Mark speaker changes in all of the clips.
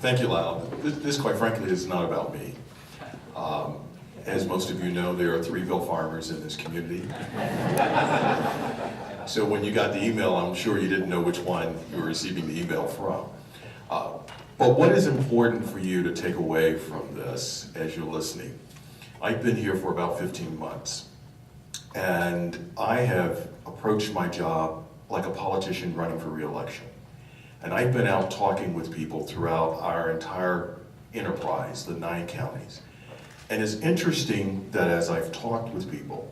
Speaker 1: Thank you, Lyle. This, quite frankly, is not about me. As most of you know, there are Threeville farmers in this community. So when you got the email, I'm sure you didn't know which one you were receiving the email from. But what is important for you to take away from this as you're listening? I've been here for about 15 months, and I have approached my job like a politician running for re-election. And I've been out talking with people throughout our entire enterprise, the 9 counties. And it's interesting that as I've talked with people,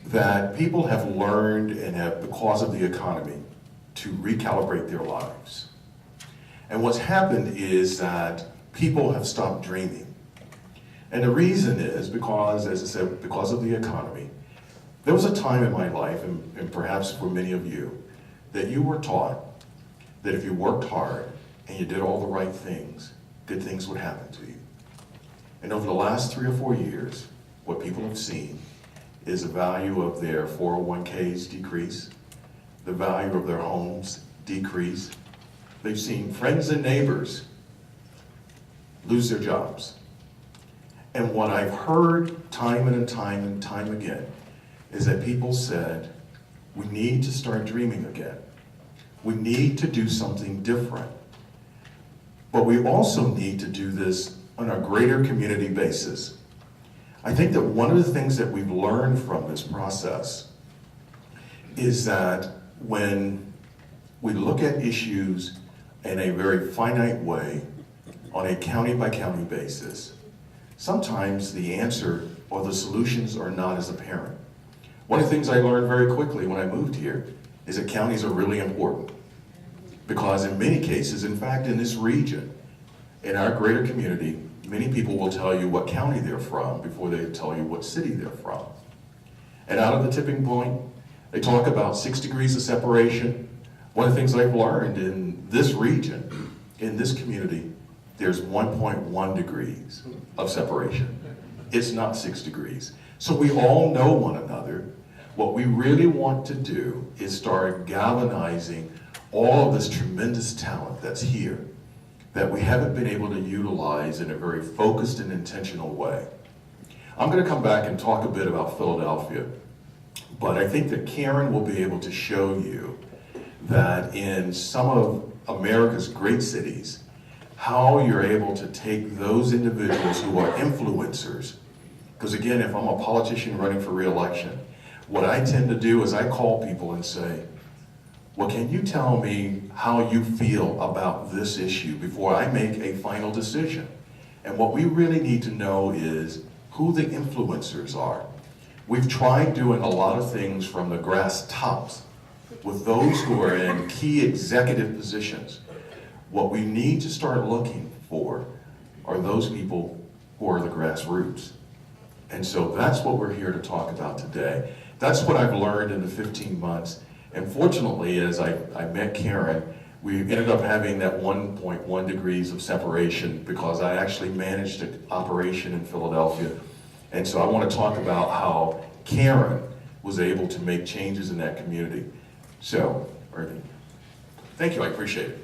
Speaker 1: that people have learned and have, because of the economy, to recalibrate their lives. And what's happened is that people have stopped dreaming. And the reason is because, as I said, because of the economy. There was a time in my life, and perhaps for many of you, that you were taught that if you worked hard and you did all the right things, good things would happen to you. And over the last 3 or 4 years, what people have seen is the value of their 401ks decrease, the value of their homes decrease. They've seen friends and neighbors lose their jobs. And what I've heard time and time again is that people said, we need to start dreaming again. We need to do something different. But we also need to do this on a greater community basis. I think that one of the things that we've learned from this process is that when we look at issues in a very finite way, on a county by county basis, sometimes the answer or the solutions are not as apparent. One of the things I learned very quickly when I moved here is that counties are really important. Because in many cases, in fact, in this region, in our greater community, many people will tell you what county they're from before they tell you what city they're from. And out of the tipping point, they talk about 6 degrees of separation. One of the things I've learned in this region, in this community, there's 1.1 degrees of separation. It's not 6 degrees. So we all know one another. What we really want to do is start galvanizing all of this tremendous talent that's here that we haven't been able to utilize in a very focused and intentional way. I'm going to come back and talk a bit about Philadelphia, but I think that Karen will be able to show you that in some of America's great cities, how you're able to take those individuals who are influencers. Because again, if I'm a politician running for re-election, what I tend to do is I call people and say, well, can you tell me how you feel about this issue before I make a final decision? And what we really need to know is who the influencers are. We've tried doing a lot of things from the grass tops with those who are in key executive positions. What we need to start looking for are those people who are the grassroots. And so that's what we're here to talk about today. That's what I've learned in the 15 months. And fortunately, as I met Karen, we ended up having that 1.1 degrees of separation because I actually managed an operation in Philadelphia. And so I want to talk about how Karen was able to make changes in that community. So, thank you, I appreciate it.